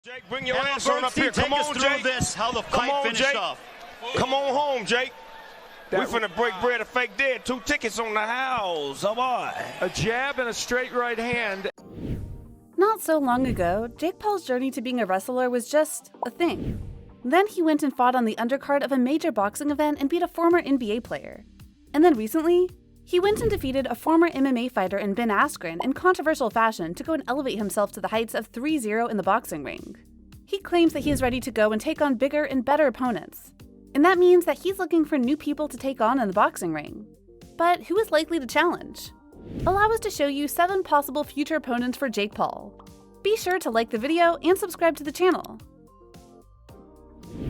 Jake, bring your ass on up here. Come on, Jake. How the fight finished off. Come on home, Jake. We finna break bread a fake dead. 2 tickets on the house. Oh boy. A jab and a straight right hand. Not so long ago, Jake Paul's journey to being a wrestler was just a thing. Then he went and fought on the undercard of a major boxing event and beat a former NBA player. And then recently, he went and defeated a former MMA fighter in Ben Askren in controversial fashion to go and elevate himself to the heights of 3-0 in the boxing ring. He claims that he is ready to go and take on bigger and better opponents. And that means that he's looking for new people to take on in the boxing ring. But who is likely to challenge? Allow us to show you 7 possible future opponents for Jake Paul. Be sure to like the video and subscribe to the channel.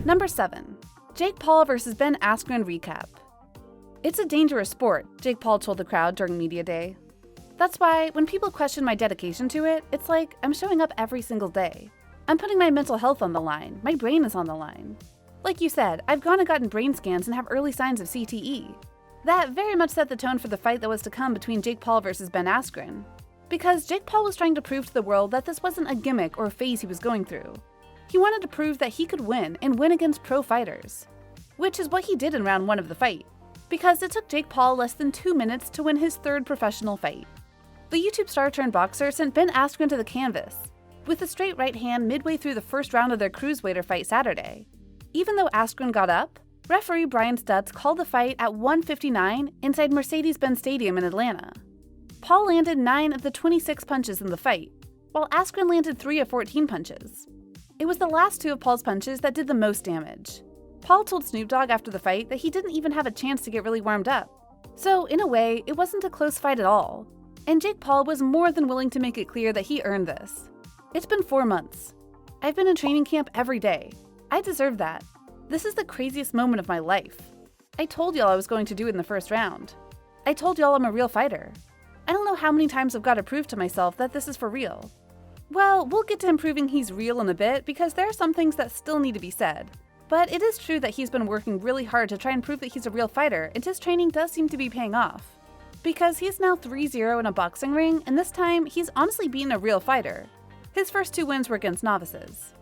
Number 7. Jake Paul vs. Ben Askren recap. It's a dangerous sport, Jake Paul told the crowd during media day. That's why, when people question my dedication to it, it's like I'm showing up every single day. I'm putting my mental health on the line, my brain is on the line. Like you said, I've gone and gotten brain scans and have early signs of CTE. That very much set the tone for the fight that was to come between Jake Paul versus Ben Askren. Because Jake Paul was trying to prove to the world that this wasn't a gimmick or a phase he was going through. He wanted to prove that he could win and win against pro fighters. Which is what he did in round 1 of the fight. Because it took Jake Paul less than 2 minutes to win his 3rd professional fight. The YouTube star turned boxer sent Ben Askren to the canvas, with a straight right hand midway through the first round of their cruiserweight fight Saturday. Even though Askren got up, referee Brian Stutz called the fight at 1:59 inside Mercedes-Benz Stadium in Atlanta. Paul landed 9 of the 26 punches in the fight, while Askren landed 3 of 14 punches. It was the last 2 of Paul's punches that did the most damage. Paul told Snoop Dogg after the fight that he didn't even have a chance to get really warmed up. So, in a way, it wasn't a close fight at all. And Jake Paul was more than willing to make it clear that he earned this. It's been 4 months. I've been in training camp every day. I deserve that. This is the craziest moment of my life. I told y'all I was going to do it in the first round. I told y'all I'm a real fighter. I don't know how many times I've got to prove to myself that this is for real. Well, we'll get to him proving he's real in a bit because there are some things that still need to be said. But it is true that he's been working really hard to try and prove that he's a real fighter, and his training does seem to be paying off. Because he's now 3-0 in a boxing ring, and this time, he's honestly being a real fighter. His first 2 wins were against novices.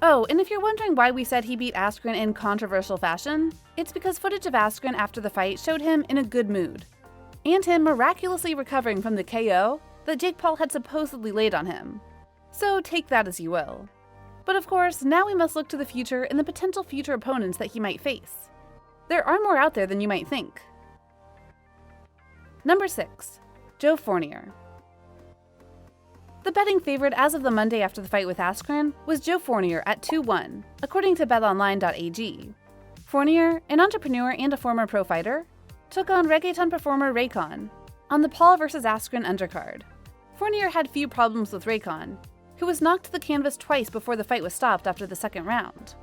Oh, and if you're wondering why we said he beat Askren in controversial fashion, it's because footage of Askren after the fight showed him in a good mood. And him miraculously recovering from the KO that Jake Paul had supposedly laid on him. So take that as you will. But of course, now we must look to the future and the potential future opponents that he might face. There are more out there than you might think. Number 6. Joe Fournier. The betting favorite as of the Monday after the fight with Askren was Joe Fournier at 2-1, according to betonline.ag. Fournier, an entrepreneur and a former pro fighter, took on reggaeton performer Raycon on the Paul vs. Askren undercard. Fournier had few problems with Raycon, who was knocked to the canvas twice before the fight was stopped after the 2nd round.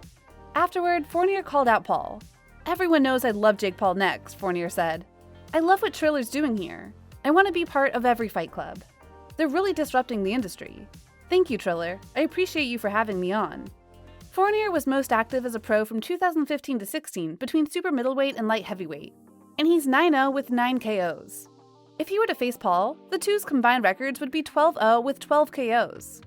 Afterward, Fournier called out Paul. "Everyone knows I love Jake Paul next," Fournier said. "I love what Triller's doing here. I want to be part of every fight club. They're really disrupting the industry. Thank you, Triller. I appreciate you for having me on." Fournier was most active as a pro from 2015 to 16 between super middleweight and light heavyweight, and he's 9-0 with 9 KOs. If he were to face Paul, the two's combined records would be 12-0 with 12 KOs.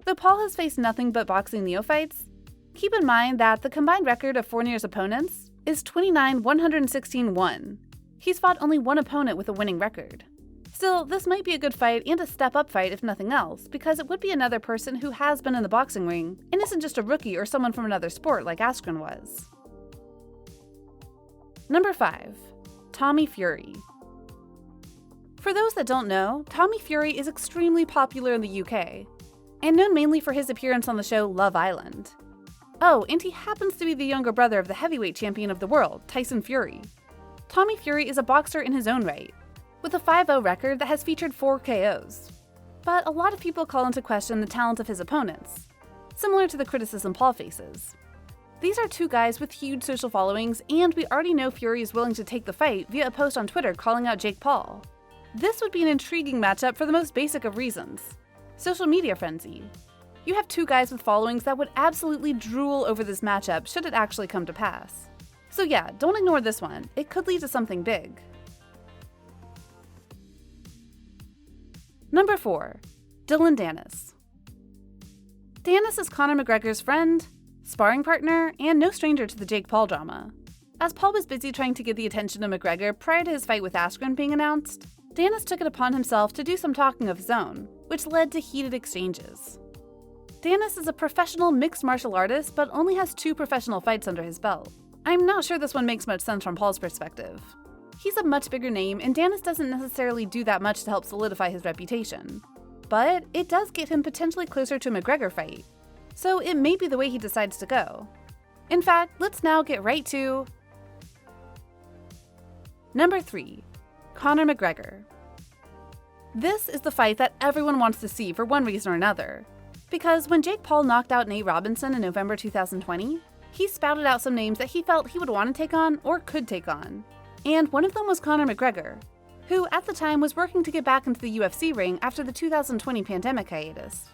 Though Paul has faced nothing but boxing neophytes, keep in mind that the combined record of Fournier's opponents is 29-116-1. He's fought only 1 opponent with a winning record. Still, this might be a good fight and a step-up fight if nothing else, because it would be another person who has been in the boxing ring and isn't just a rookie or someone from another sport like Askren was. Number 5. Tommy Fury. For those that don't know, Tommy Fury is extremely popular in the UK, and known mainly for his appearance on the show Love Island. Oh, and he happens to be the younger brother of the heavyweight champion of the world, Tyson Fury. Tommy Fury is a boxer in his own right, with a 5-0 record that has featured 4 KOs. But a lot of people call into question the talent of his opponents, similar to the criticism Paul faces. These are 2 guys with huge social followings, and we already know Fury is willing to take the fight via a post on Twitter calling out Jake Paul. This would be an intriguing matchup for the most basic of reasons: social media frenzy. You have 2 guys with followings that would absolutely drool over this matchup should it actually come to pass. So yeah, don't ignore this one. It could lead to something big. Number 4. Dillon Danis. Deonis is Conor McGregor's friend, sparring partner, and no stranger to the Jake Paul drama. As Paul was busy trying to get the attention of McGregor prior to his fight with Askren being announced, Deonis took it upon himself to do some talking of his own, which led to heated exchanges. Deonis is a professional mixed martial artist, but only has 2 professional fights under his belt. I'm not sure this one makes much sense from Paul's perspective. He's a much bigger name, and Deonis doesn't necessarily do that much to help solidify his reputation. But it does get him potentially closer to a McGregor fight, so it may be the way he decides to go. In fact, let's now get right to Number 3. Conor McGregor. This is the fight that everyone wants to see for one reason or another. Because when Jake Paul knocked out Nate Robinson in November 2020, he spouted out some names that he felt he would want to take on or could take on. And one of them was Conor McGregor, who at the time was working to get back into the UFC ring after the 2020 pandemic hiatus.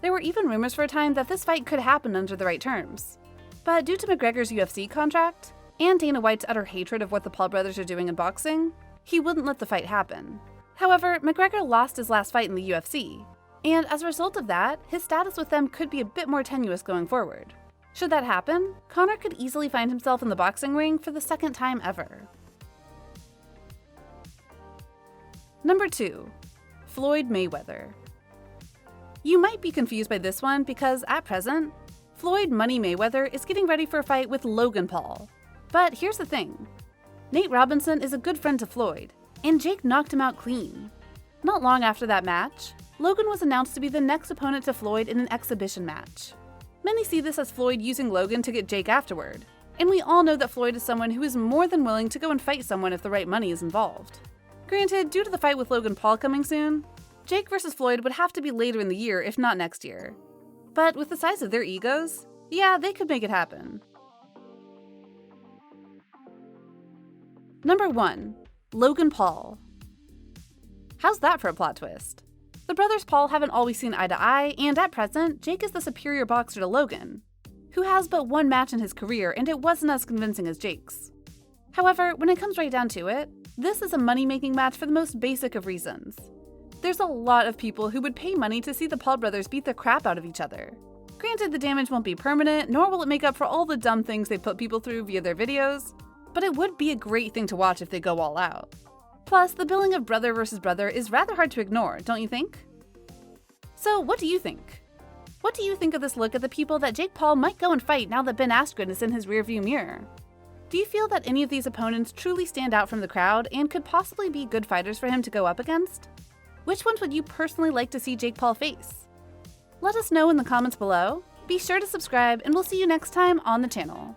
There were even rumors for a time that this fight could happen under the right terms. But due to McGregor's UFC contract, and Dana White's utter hatred of what the Paul brothers are doing in boxing, he wouldn't let the fight happen. However, McGregor lost his last fight in the UFC, and as a result of that, his status with them could be a bit more tenuous going forward. Should that happen, Conor could easily find himself in the boxing ring for the second time ever. Number 2. Floyd Mayweather. You might be confused by this one because, at present, Floyd Money Mayweather is getting ready for a fight with Logan Paul. But here's the thing. Nate Robinson is a good friend to Floyd, and Jake knocked him out clean. Not long after that match, Logan was announced to be the next opponent to Floyd in an exhibition match. Many see this as Floyd using Logan to get Jake afterward, and we all know that Floyd is someone who is more than willing to go and fight someone if the right money is involved. Granted, due to the fight with Logan Paul coming soon, Jake versus Floyd would have to be later in the year if not next year. But with the size of their egos, yeah, they could make it happen. Number 1. Logan Paul. How's that for a plot twist? The brothers Paul haven't always seen eye to eye, and at present, Jake is the superior boxer to Logan, who has but one match in his career and it wasn't as convincing as Jake's. However, when it comes right down to it, this is a money-making match for the most basic of reasons. There's a lot of people who would pay money to see the Paul brothers beat the crap out of each other. Granted, the damage won't be permanent, nor will it make up for all the dumb things they put people through via their videos, but it would be a great thing to watch if they go all out. Plus, the billing of brother versus brother is rather hard to ignore, don't you think? So, what do you think? What do you think of this look at the people that Jake Paul might go and fight now that Ben Askren is in his rearview mirror? Do you feel that any of these opponents truly stand out from the crowd and could possibly be good fighters for him to go up against? Which ones would you personally like to see Jake Paul face? Let us know in the comments below. Be sure to subscribe, and we'll see you next time on the channel.